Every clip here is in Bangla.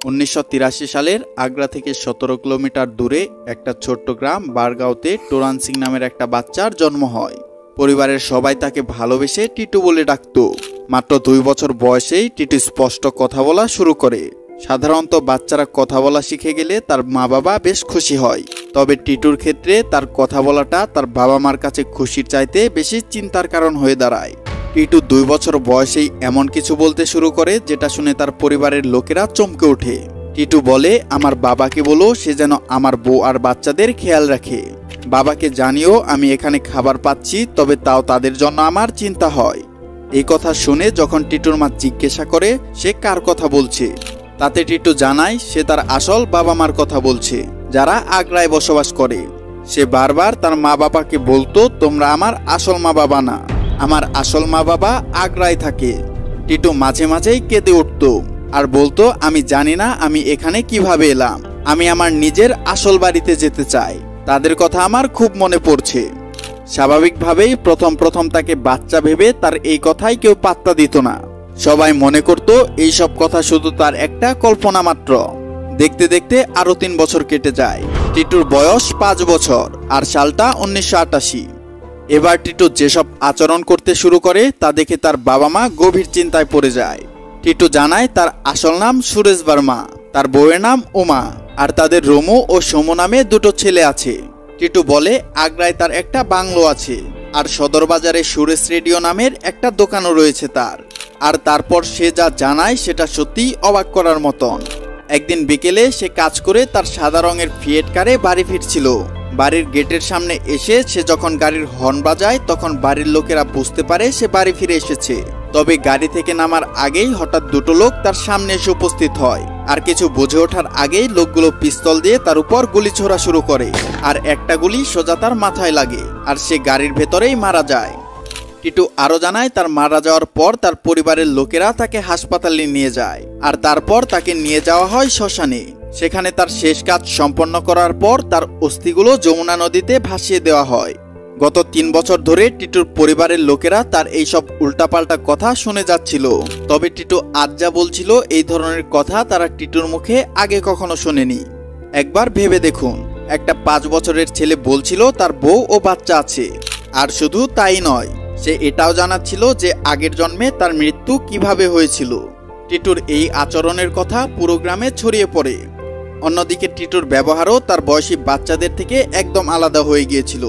1983 সালের আগ্রা থেকে 17 কিলোমিটার দূরে একটা ছোট্ট গ্রাম বারগাঁওতে টোরান সিং নামের একটা বাচ্চার জন্ম হয়। পরিবারের সবাই তাকে ভালোবেসে টিটু বলে ডাকত। মাত্র 2 বছর বয়সেই টিটু স্পষ্ট কথা বলা শুরু করে। সাধারণত বাচ্চারা কথা বলা শিখে গেলে তার মা বাবা বেশ খুশি হয়, তবে টিটুর ক্ষেত্রে তার কথা বলাটা তার বাবা মার কাছে খুশির চাইতে বেশি চিন্তার কারণ হয়ে দাঁড়ায়। টিটু 2 বছর বয়সেই এমন কিছু বলতে শুরু করে যেটা শুনে তার পরিবারের লোকেরা চমকে ওঠে। টিটু বলে, আমার বাবাকে বলো সে যেন আমার বউ আর বাচ্চাদের খেয়াল রাখে। বাবাকে জানিও আমি এখানে খাবার পাচ্ছি, তবে তাও তাদের জন্য আমার চিন্তা হয়। এই কথা শুনে যখন টিটুর মা জিজ্ঞাসা করে সে কার কথা বলছে, তাতে টিটু জানায় সে তার আসল বাবা মার কথা বলছে, যারা আগ্রায় বসবাস করে। সে বারবার তার মা বাবাকে বলতো, তোমরা আমার আসল মা বাবা না, আমার আসল মা বাবা আগ্রায় থাকে। টিটু মাঝে মাঝেই কেঁদে উঠত আর বলতো, আমি জানি না আমি এখানে কিভাবে এলাম, আমি আমার নিজের আসল বাড়িতে যেতে চাই, তাদের কথা আমার খুব মনে পড়ছে। স্বাভাবিকভাবেই প্রথম তাকে বাচ্চা ভেবে তার এই কথাই কেউ পাত্তা দিত না। সবাই মনে করত এইসব কথা শুধু তার একটা কল্পনা মাত্র। দেখতে দেখতে আরো 3 বছর কেটে যায়। টিটুর বয়স 5 বছর আর সালটা 1988। এবার টিটু যেসব আচরণ করতে শুরু করে তা দেখে তার বাবা মা গভীর চিন্তায় পড়ে যায়। টিটু জানায় তার আসল নাম সুরেশ বর্মা, তার বউয়ের নাম উমা, আর তাদের রমু ও সমু নামে 2 ছেলে আছে। টিটু বলে আগ্রায় তার একটা বাংলো আছে, আর সদর বাজারে সুরেশ রেডিও নামের একটা দোকানও রয়েছে তার। আর তারপর সে যা জানায় সেটা সত্যিই অবাক করার মতন। একদিন বিকেলে সে কাজ করে তার সাদা রঙের ফিয়েট কারে বাড়ি ফিরছিল। বাড়ির গেটের সামনে এসে সে যখন গাড়ির হর্ন বাজায় তখন বাড়ির লোকেরা বুঝতে পারে সে বাড়ি ফিরে এসেছে। তবে গাড়ি থেকে নামার আগেই হঠাৎ 2 লোক তার সামনে এসে উপস্থিত হয়, আর কিছু বুঝে ওঠার আগেই লোকগুলো পিস্তল দিয়ে তার উপর গুলি ছোড়া শুরু করে, আর একটা গুলি সোজা তার মাথায় লাগে, আর সে গাড়ির ভেতরেই মারা যায়। টিটু আরো জানায় তার মারা যাওয়ার পর তার পরিবারের লোকেরা তাকে হাসপাতালে নিয়ে যায়, আর তারপর তাকে নিয়ে যাওয়া হয় শ্মশানে। সেখানে তার শেষ কাজ সম্পন্ন করার পর তার অস্থিগুলো যমুনা নদীতে ভাসিয়ে দেওয়া হয়। গত 3 বছর ধরে টিটুর পরিবারের লোকেরা তার এইসব উল্টাপাল্টা কথা শুনে যাচ্ছিল, তবে টিটু আজ যা বলছিল এই ধরনের কথা তারা টিটুর মুখে আগে কখনো শোনেনি। একবার ভেবে দেখুন, একটা 5 বছরের ছেলে বলছিল তার বউ ও বাচ্চা আছে, আর শুধু তাই নয়, সে এটাও জানাচ্ছিল যে আগের জন্মে তার মৃত্যু কিভাবে হয়েছিল। টিটুর এই আচরণের কথা পুরো গ্রামে ছড়িয়ে পড়ে। অন্যদিকে টিটুর ব্যবহারও তার বয়সী বাচ্চাদের থেকে একদম আলাদা হয়ে গিয়েছিল।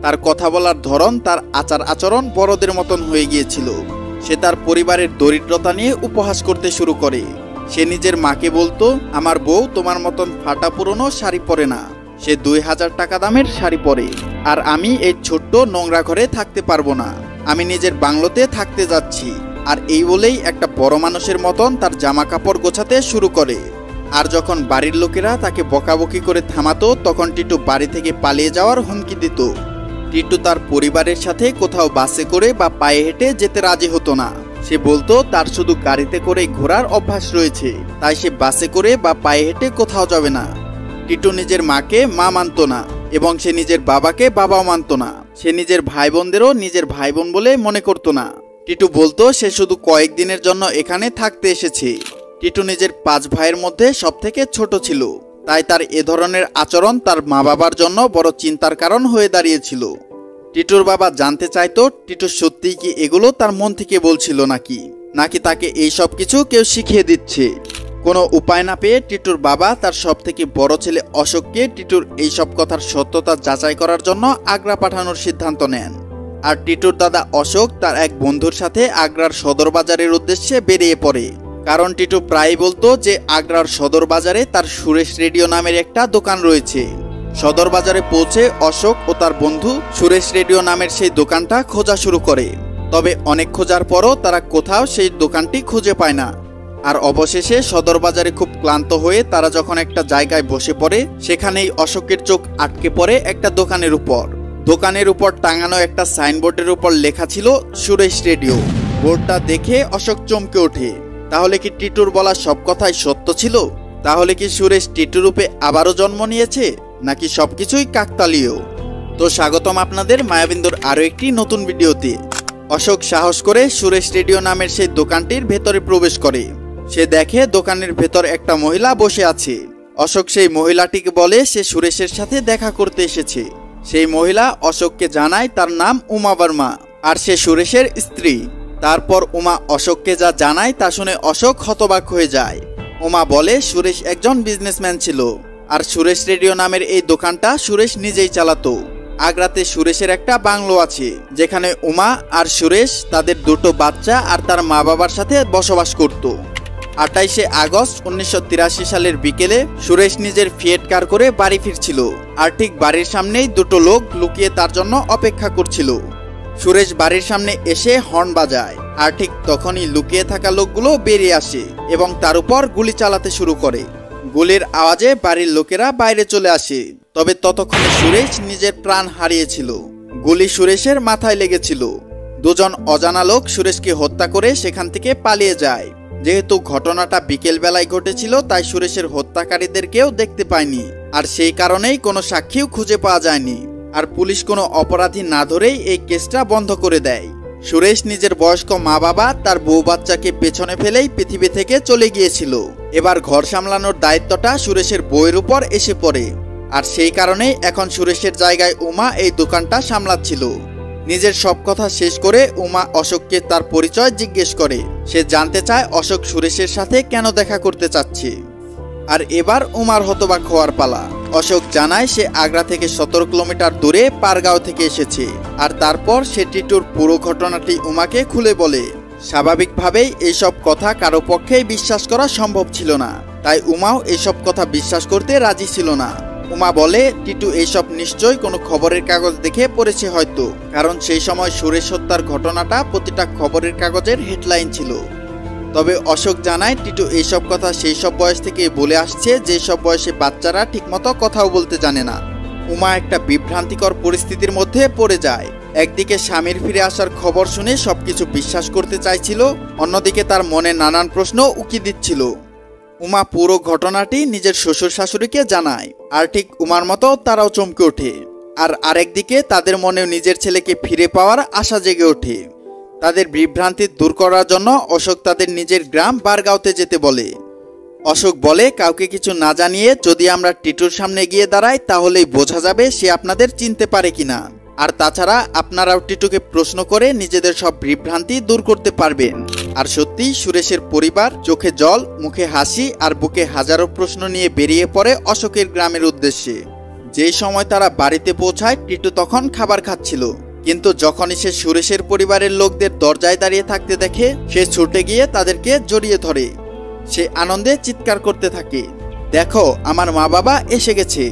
তার কথা বলার ধরন, তার আচার আচরণ বড়দের মতন হয়ে গিয়েছিল। সে তার পরিবারের দরিদ্রতা নিয়ে উপহাস করতে শুরু করে। সে নিজের মাকে বলতো, আমার বউ তোমার মতন ফাটা পুরনো শাড়ি পরে না, সে 2000 টাকা দামের শাড়ি পরে, আর আমি এই ছোট্ট নোংরা ঘরে থাকতে পারবো না, আমি নিজের বাংলোতে থাকতে যাচ্ছি। আর এই বলেই একটা বড় মানুষের মতন তার জামা কাপড় গোছাতে শুরু করে। আর যখন বাড়ির লোকেরা তাকে বকাবকি করে থামাতো তখন টিটু বাড়ি থেকে পালিয়ে যাওয়ার হুমকি দিত। টিটু তার পরিবারের সাথে কোথাও বাসে করে বা পায়ে হেঁটে যেতে রাজি হতো না। সে বলতো তার শুধু গাড়িতে করে ঘোরার অভ্যাস রয়েছে, তাই সে বাসে করে বা পায়ে হেঁটে কোথাও যাবে না। টিটু নিজের মাকে মা মানত না, এবং সে নিজের বাবাকে বাবাও মানত না। সে নিজের ভাই বোনদেরও নিজের ভাই বোন বলে মনে করতো না। টিটু বলতো সে শুধু কয়েকদিনের জন্য এখানে থাকতে এসেছে। টিটু নিজের 5 ভাইয়ের মধ্যে সবথেকে ছোট ছিল, তাই তার এ ধরনের আচরণ তার মা বাবার জন্য বড় চিন্তার কারণ হয়ে দাঁড়িয়েছিল। টিটুর বাবা জানতে চাইতো টিটু সত্যিই কি এগুলো তার মন থেকে বলছিল নাকি তাকে এই সব কিছু কেউ শিখিয়ে দিচ্ছে। কোনো উপায় না পেয়ে টিটুর বাবা তার সবথেকে বড় ছেলে অশোককে টিটুর এইসব কথার সত্যতা যাচাই করার জন্য আগ্রা পাঠানোর সিদ্ধান্ত নেন। আর টিটুর দাদা অশোক তার এক বন্ধুর সাথে আগ্রার সদর বাজারের উদ্দেশ্যে বেরিয়ে পড়ে, কারণ টিটু প্রায়ই বলতো যে আগ্রার সদর বাজারে তার সুরেশ রেডিও নামের একটা দোকান রয়েছে। সদর বাজারে পৌঁছে অশোক ও তার বন্ধু সুরেশ রেডিও নামের সেই দোকানটা খোঁজা শুরু করে, তবে অনেক খোঁজার পরও তারা কোথাও সেই দোকানটি খুঁজে পায় না। আর অবশেষে সদর বাজারে খুব ক্লান্ত হয়ে তারা যখন একটা জায়গায় বসে পড়ে, সেখানেই অশোকের চোখ আটকে পড়ে একটা দোকানের উপর। দোকানের উপর টাঙানো একটা সাইনবোর্ডের উপর লেখা ছিল সুরেশ রেডিও। বোর্ডটা দেখে অশোক চমকে ওঠে। তাহলে কি টিটুর বলা সব কথাই সত্য ছিল? তাহলে কি সুরেশ টিটু রূপে আবারও জন্ম নিয়েছে, নাকি সবকিছুই কাকতালীয়? তো স্বাগতম আপনাদের মায়াবিন্দুর আরো একটি নতুন ভিডিওতে। অশোক সাহস করে সুরেশ রেডিও নামের সেই দোকানটির ভেতরে প্রবেশ করে। সে দেখে দোকানের ভেতর একটা মহিলা বসে আছে। অশোক সেই মহিলাটিকে বলে সে সুরেশের সাথে দেখা করতে এসেছে। সেই মহিলা অশোককে জানায় তার নাম উমা বর্মা আর সে সুরেশের স্ত্রী। তারপর উমা অশোককে যা জানায় তা শুনে অশোক হতবাক হয়ে যায়। উমা বলে সুরেশ একজন বিজনেসম্যান ছিল আর সুরেশ রেডিও নামের এই দোকানটা সুরেশ নিজেই চালাতো। আগ্রাতে সুরেশের একটা বাংলো আছে যেখানে উমা আর সুরেশ তাদের দুটো বাচ্চা আর তার মা বাবার সাথে বসবাস করত। 28শে আগস্ট 1983 সালের বিকেলে সুরেশ নিজের ফিয়েট কার করে বাড়ি ফিরছিল আর ঠিক বাড়ির সামনেই দুটো লোক লুকিয়ে তার জন্য অপেক্ষা করছিল। সুরেশ বাড়ির সামনে এসে হর্ন বাজায় আর ঠিক তখনই লুকিয়ে থাকা লোকগুলো বেরিয়ে আসে এবং তার উপর গুলি চালাতে শুরু করে। গুলির আওয়াজে বাড়ির লোকেরা বাইরে চলে আসে, তবে ততক্ষণে সুরেশ নিজের প্রাণ হারিয়েছিল। গুলি সুরেশের মাথায় লেগেছিল। দুজন অজানা লোক সুরেশকে হত্যা করে সেখান থেকে পালিয়ে যায়। যেহেতু ঘটনাটা বিকেল বেলায় ঘটেছিল তাই সুরেশের হত্যাকারীদের কেউ দেখতে পায়নি আর সেই কারণেই কোনো সাক্ষীও খুঁজে পাওয়া যায়নি। আর পুলিশ কোনো অপরাধী না ধরেই এই কেসটা বন্ধ করে দেয়। সুরেশ নিজের বয়স্ক মা বাবা তার বউ বাচ্চাকে পেছনে ফেলেই পৃথিবী থেকে চলে গিয়েছিল। এবার ঘর সামলানোর দায়িত্বটা সুরেশের বউয়ের উপর এসে পড়ে আর সেই কারণেই এখন সুরেশের জায়গায় উমা এই দোকানটা সামলাচ্ছিল। নিজের সব কথা শেষ করে উমা অশোককে তার পরিচয় জিজ্ঞেস করে। সে জানতে চায় অশোক সুরেশের সাথে কেন দেখা করতে চাচ্ছে। আর এবার উমার হতবাক হওয়ার পালা। অশোক জানায় সে আগ্রা থেকে 17 কিলোমিটার দূরে পারগাঁও থেকে এসেছে আর তারপর সে টিটুর পুরো ঘটনাটি উমাকে খুলে বলে। স্বাভাবিকভাবেই এইসব কথা কারো পক্ষেই বিশ্বাস করা সম্ভব ছিল না, তাই উমাও এইসব কথা বিশ্বাস করতে রাজি ছিল না। উমা বলে টিটু এইসব নিশ্চয়ই কোনো খবরের কাগজ দেখে পড়েছে হয়তো, কারণ সেই সময় সুরেশ হত্যার ঘটনাটা প্রতিটা খবরের কাগজের হেডলাইন ছিল। তবে অশোক জানায় টিটু এইসব কথা সেই সব বয়স থেকে বলে আসছে যেসব বয়সে বাচ্চারা ঠিকমতো কথাও বলতে জানে না। উমা একটা বিভ্রান্তিকর পরিস্থিতির মধ্যে পড়ে যায়। একদিকে স্বামীর ফিরে আসার খবর শুনে সবকিছু বিশ্বাস করতে চাইছিল, অন্যদিকে তার মনে নানান প্রশ্ন উকি দিচ্ছিল। উমা পুরো ঘটনাটি নিজের শ্বশুর শাশুড়িকে জানায় আর ঠিক উমার মতো তারাও চমকে ওঠে। আর আরেকদিকে তাদের মনেও নিজের ছেলেকে ফিরে পাওয়ার আশা জেগে ওঠে। তাদের বিভ্রান্তি দূর করার জন্য অশোক তাদের নিজের গ্রাম বারগাঁওতে যেতে বলে। অশোক বলে কাউকে কিছু না জানিয়ে যদি আমরা টিটুর সামনে গিয়ে দাঁড়াই তাহলেই বোঝা যাবে সে আপনাদের চিনতে পারে কিনা। আর তাছাড়া আপনারাও টিটুকে প্রশ্ন করে নিজেদের সব বিভ্রান্তি দূর করতে পারবেন। আর সত্যি সুরেশের পরিবার চোখে জল, মুখে হাসি আর বুকে হাজারো প্রশ্ন নিয়ে বেরিয়ে পড়ে অশোকের গ্রামের উদ্দেশ্যে। যেই সময় তারা বাড়িতে পৌঁছায় টিটু তখন খাবার খাচ্ছিল, কিন্তু যখনই সে সুরেশের পরিবারের লোকদের দরজায় দাঁড়িয়ে থাকতে দেখে সে ছুটে গিয়ে তাদেরকে জড়িয়ে ধরে। সে আনন্দে চিৎকার করতে থাকে, দেখো আমার মা বাবা এসে গেছে।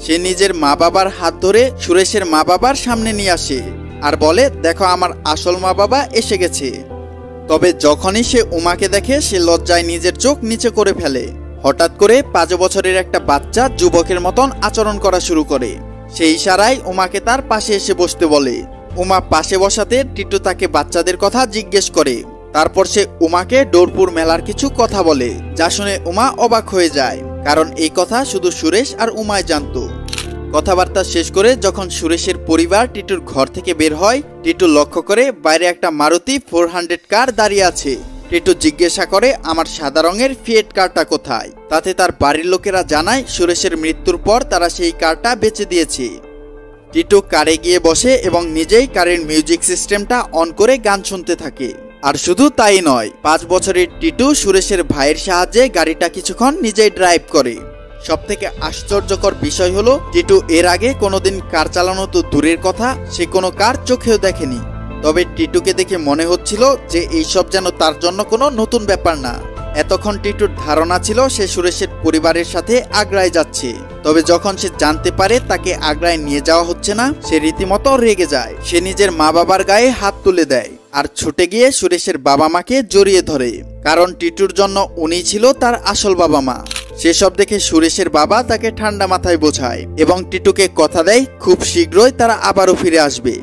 সে নিজের মা বাবার হাত ধরে সুরেশের মা বাবার সামনে নিয়ে আসে আর বলে দেখো আমার আসল মা বাবা এসে গেছে। তবে যখনই সে উমাকে দেখে সে লজ্জায় নিজের চোখ নিচে করে ফেলে। হঠাৎ করে 5 বছরের একটা বাচ্চা যুবকের মতন আচরণ করা শুরু করে। সেই ইশারায় উমাকে তার পাশে এসে বসতে বলে। উমা পাশে বসাতে টিটু তাকে বাচ্চাদের কথা জিজ্ঞেস করে। তারপর সে উমাকে ডোরপুর মেলার কিছু কথা বলে, যা শুনে উমা অবাক হয়ে যায়, কারণ এই কথা শুধু সুরেশ আর উমায় জানত। কথাবার্তা শেষ করে যখন সুরেশের পরিবার টিটুর ঘর থেকে বের হয়, টিটু লক্ষ্য করে বাইরে একটা মারুতি 400 কার দাঁড়িয়ে আছে। টিটু জিজ্ঞাসা করে আমার সাদা রঙের ফিয়েট কারটা কোথায়। তাতে তার বাড়ির লোকেরা জানায় সুরেশের মৃত্যুর পর তারা সেই কারটা বেচে দিয়েছে। টিটু কারে গিয়ে বসে এবং নিজেই কারের মিউজিক সিস্টেমটা অন করে গান শুনতে থাকে। আর শুধু তাই নয়, 5 বছরের টিটু সুরেশের ভাইয়ের সাহায্যে গাড়িটা কিছুক্ষণ নিজেই ড্রাইভ করে। সবথেকে আশ্চর্যকর বিষয় হলো টিটু এর আগে কোনোদিন কার চালানো তো দূরের কথা, সে কোনো কার চোখেও দেখেনি। তবে টিটুকে দেখে মনে হচ্ছিল যে এইসব যেন তার জন্য কোনো নতুন ব্যাপার না। এতক্ষণ টিটুর ধারণা ছিল সে সুরেশের পরিবারের সাথে আগ্রায় যাচ্ছে। তবে যখন সে জানতে পারে তাকে আগ্রায় নিয়ে যাওয়া হচ্ছে না, সে রীতিমতো রেগে যায়। সে নিজের মা বাবার গায়ে হাত তুলে দেয় আর ছুটে গিয়ে সুরেশের বাবা মাকে জড়িয়ে ধরে, কারণ টিটুর জন্য উনি ছিল তার আসল বাবা মা। সেসব দেখে সুরেশের বাবা তাকে ঠান্ডা মাথায় বোঝায় এবং টিটুকে কথা দেয় খুব শীঘ্রই তারা আবারও ফিরে আসবে।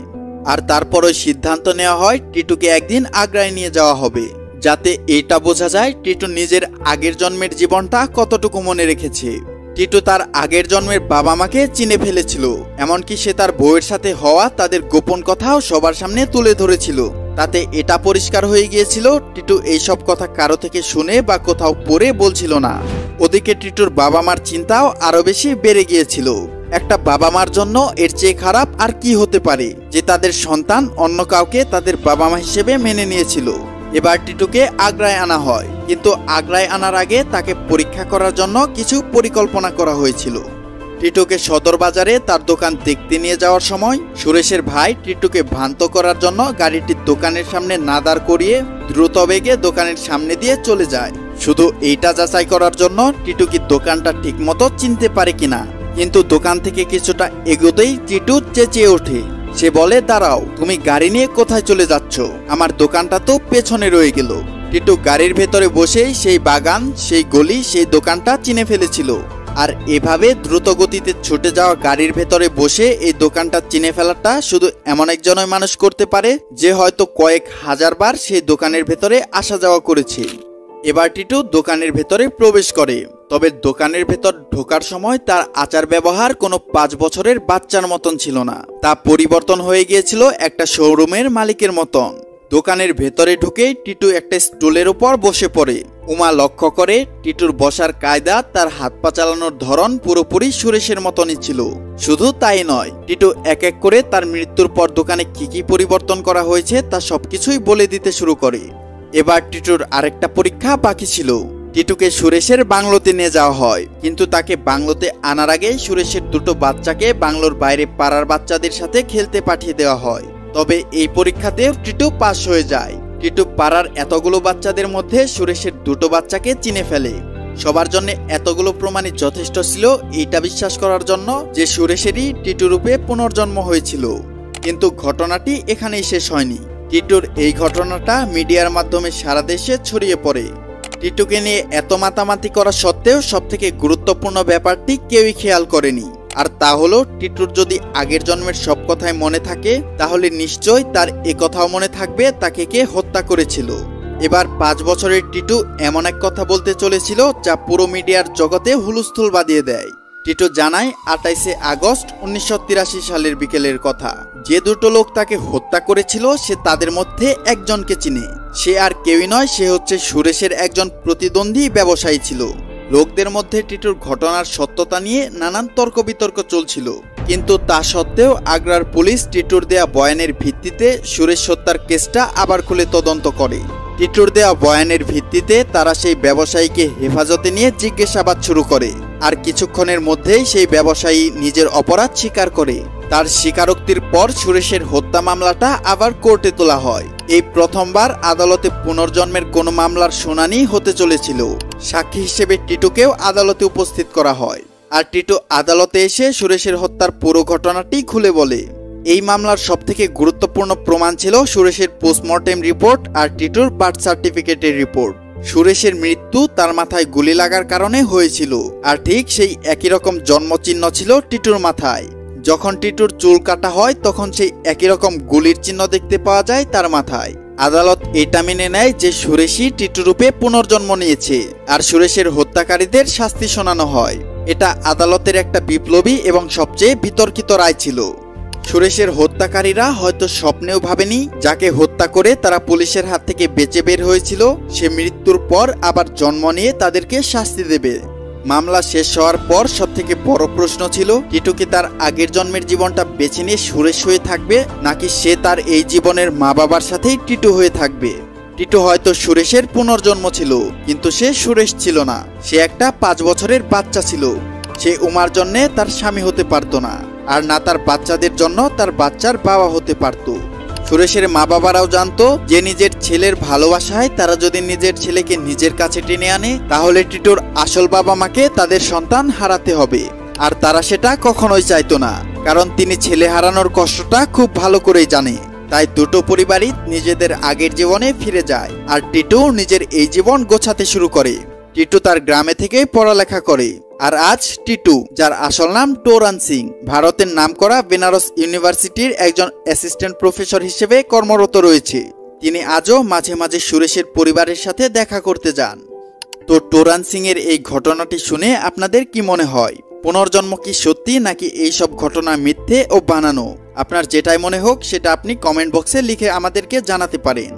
আর তারপরও সিদ্ধান্ত নেওয়া হয় টিটুকে একদিন আগ্রায় নিয়ে যাওয়া হবে, যাতে এটা বোঝা যায় টিটু নিজের আগের জন্মের জীবনটা কতটুকু মনে রেখেছে। টিটু তার আগের জন্মের বাবা মাকে চিনে ফেলেছিল, এমনকি সে তার বউয়ের সাথে হওয়া তাদের গোপন কথাও সবার সামনে তুলে ধরেছিল। তাতে এটা পরিষ্কার হয়ে গিয়েছিল টিটু এইসব কথা কারো থেকে শুনে বা কোথাও পড়ে বলছিল না। ওদিকে টিটুর বাবা মার চিন্তাও আরো বেশি বেড়ে গিয়েছিল। একটা বাবা মার জন্য এর চেয়ে খারাপ আর কি হতে পারে যে তাদের সন্তান অন্য কাউকে তাদের বাবা মা হিসেবে মেনে নিয়েছিল। এবার টিটুকে আগ্রায় আনা হয়, কিন্তু আগ্রায় আনার আগে তাকে পরীক্ষা করার জন্য কিছু পরিকল্পনা করা হয়েছিল। টিটুকে সদর বাজারে তার দোকান দেখতে নিয়ে যাওয়ার সময় সুরেশের ভাই টিটুকে ভ্রান্ত করার জন্য গাড়িটির দোকানের সামনে না দাঁড় করিয়ে দ্রুত বেগে দোকানের সামনে দিয়ে চলে যায়, শুধু এইটা যাচাই করার জন্য টিটু কি দোকানটা ঠিক মতো চিনতে পারে কিনা। কিন্তু দোকান থেকে কিছুটা এগোতেই টিটু চেঁচিয়ে ওঠে। সে বলে, দাঁড়াও, তুমি গাড়ি নিয়ে কোথায় চলে যাচ্ছ? আমার দোকানটা তো পেছনে রয়ে গেল। টিটু গাড়ির ভেতরে বসেই সেই বাগান, সেই গলি, সেই দোকানটা চিনে ফেলেছিল। আর এভাবে দ্রুত গতিতে ছুটে যাওয়া গাড়ির ভেতরে বসে এই দোকানটা চিনে ফেলাটা শুধু এমন একজনই মানুষ করতে পারে যে হয়তো কয়েক হাজার বার সেই দোকানের ভেতরে আসা যাওয়া করেছে। এবার টিটু দোকানের ভেতরে প্রবেশ করে, তবে দোকানের ভেতর ঢোকার সময় তার আচার ব্যবহার কোনো 5 বছরের বাচ্চার মতন ছিল না, তা পরিবর্তন হয়ে গিয়েছিল একটা শোরুমের মালিকের মতন। দোকানের ভেতরে ঢুকেই টিটু একটা স্টুলের উপর বসে পড়ে। উমা লক্ষ্য করে টিটুর বসার কায়দা, তার হাত পা চালানোর ধরন পুরোপুরি সুরেশের মতনই ছিল। শুধু তাই নয়, টিটু এক এক করে তার মৃত্যুর পর দোকানে কি পরিবর্তন করা হয়েছে তা সবকিছুই বলে দিতে শুরু করে। এবার টিটুর আরেকটা পরীক্ষা বাকি ছিল। টিটুকে সুরেশের বাংলোতে নিয়ে যাওয়া হয়, কিন্তু তাকে বাংলোতে আনার আগে সুরেশের দুটো বাচ্চাকে বাংলোর বাইরে পাড়ার বাচ্চাদের সাথে খেলতে পাঠিয়ে দেওয়া হয়। তবে এই পরীক্ষাতেও টিটু পাশ হয়ে যায়। টিটু পাড়ার এতগুলো বাচ্চাদের মধ্যে সুরেশের দুটো বাচ্চাকে চিনে ফেলে। সবার জন্য এতগুলো প্রমাণই যথেষ্ট ছিল এইটা বিশ্বাস করার জন্য যে সুরেশেরই টিটু রূপে পুনর্জন্ম হয়েছিল। কিন্তু ঘটনাটি এখানেই শেষ হয়নি। টিটুর এই ঘটনাটা মিডিয়ার মাধ্যমে সারা দেশে ছড়িয়ে পড়ে। টিটুকে নিয়ে এত মাতামাতি করা সত্ত্বেও সবথেকে গুরুত্বপূর্ণ ব্যাপারটি কেউই খেয়াল করেনি, আর তা হলো টিটুর যদি আগের জন্মের সব কথাই মনে থাকে তাহলে নিশ্চয় তার এ কথাও মনে থাকবে তাকে কে হত্যা করেছিল। এবার 5 বছরের টিটু এমন এক কথা বলতে চলেছিল যা পুরো মিডিয়ার জগতে হুলস্থুল বাঁধিয়ে দেয়। টিটু জানায় 28 আগস্ট 1983 সালের বিকেলের কথা। যে দুটো লোক তাকে হত্যা করেছিল সে তাদের মধ্যে একজনকে চিনে। সে আর কেউই নয়, সে হচ্ছে সুরেশের একজন প্রতিদ্বন্দ্বী ব্যবসায়ী ছিল। লোকদের মধ্যে টিটুর ঘটনার সত্যতা নিয়ে নানান তর্ক বিতর্ক চলছিল, কিন্তু তা সত্ত্বেও আগ্রার পুলিশ টিটুর দেয়া বয়ানের ভিত্তিতে সুরেশ হত্যার কেসটা আবার খুলে তদন্ত করে। টিটুর দেয়া বয়ানের ভিত্তিতে তারা সেই ব্যবসায়ীকে হেফাজতে নিয়ে জিজ্ঞাসাবাদ শুরু করে, আর কিছুক্ষণের মধ্যেই সেই ব্যবসায়ী নিজের অপরাধ স্বীকার করে। তার স্বীকারোক্তির পর সুরেশের হত্যা মামলাটা আবার কোর্টে তোলা হয়। এই প্রথমবার আদালতে পুনর্জন্মের কোনো মামলার শুনানি হতে চলেছিল। সাক্ষী হিসেবে টিটুকেও আদালতে উপস্থিত করা হয়, আর টিটু আদালতে এসে সুরেশের হত্যার পুরো ঘটনাটি খুলে বলে। এই মামলার সবথেকে গুরুত্বপূর্ণ প্রমাণ ছিল সুরেশের পোস্টমর্টেম রিপোর্ট আর টিটুর বার্থ সার্টিফিকেটের রিপোর্ট। সুরেশের মৃত্যু তার মাথায় গুলি লাগার কারণে হয়েছিল, আর ঠিক সেই একই রকম জন্মচিহ্ন ছিল টিটুর মাথায়। যখন টিটুর চুল কাটা হয় তখন সেই একই রকম গুলির চিহ্ন দেখতে পাওয়া যায় তার মাথায়। আদালত এটা মেনে নেয় যে সুরেশই টিটু রূপে পুনর্জন্ম নিয়েছে, আর সুরেশের হত্যাকারীদের শাস্তি শোনানো হয়। এটা আদালতের একটা বিপ্লবী এবং সবচেয়ে বিতর্কিত রায় ছিল। সুরেশের হত্যাকারীরা হয়তো স্বপ্নেও ভাবেনি যাকে হত্যা করে তারা পুলিশের হাত থেকে বেঁচে বের হয়েছিল সে মৃত্যুর পর আবার জন্ম নিয়ে তাদেরকে শাস্তি দেবে। মামলা শেষ হওয়ার পর সবথেকে বড় প্রশ্ন ছিল টিটু কি তার আগের জন্মের জীবনটা বেছে নিয়ে সুরেশ হয়ে থাকবে, নাকি সে তার এই জীবনের মা বাবার সাথেই টিটু হয়ে থাকবে। টিটু হয়তো সুরেশের পুনর্জন্ম ছিল, কিন্তু সে সুরেশ ছিল না। সে একটা 5 বছরের বাচ্চা ছিল। সে উমার জন্যে তার স্বামী হতে পারতো না, আর না তার বাচ্চাদের জন্য তার বাচ্চার বাবা হতে পারতো। সুরেশের মা বাবারাও জানতো যে নিজের ছেলের ভালোবাসায় তারা যদি নিজের ছেলেকে নিজের কাছে টেনে আনে তাহলে টিটুর আসল বাবা মাকে তাদের সন্তান হারাতে হবে, আর তারা সেটা কখনোই চাইতো না, কারণ তিনি ছেলে হারানোর কষ্টটা খুব ভালো করেই জানে। তাই দুটো পরিবারই নিজেদের আগের জীবনে ফিরে যায়, আর টিটু নিজের এই জীবন গোছাতে শুরু করে। টিটু তার গ্রামে থেকে পড়ালেখা করে, আর আজ টিটু, যার আসল নাম টোরান সিং, ভারতের নামকরা বেনারস ইউনিভার্সিটির একজন অ্যাসিস্ট্যান্ট প্রফেসর হিসেবে কর্মরত রয়েছে। তিনি আজও মাঝে মাঝে সুরেশের পরিবারের সাথে দেখা করতে যান। তো টোরান সিং এর এই ঘটনাটি শুনে আপনাদের কি মনে হয়? পুনর্জন্ম কি সত্যি, নাকি এইসব ঘটনা মিথ্যে ও বানানো? আপনার যেটাই মনে হোক সেটা আপনি কমেন্ট বক্সে লিখে আমাদেরকে জানাতে পারেন।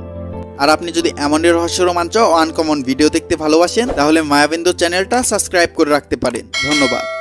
আর আপনি যদি এমনই রহস্য রোমাঞ্চ ও আনকমন ভিডিও দেখতে ভালোবাসেন তাহলে মায়াবিন্দু চ্যানেলটা সাবস্ক্রাইব করে রাখতে পারেন। ধন্যবাদ।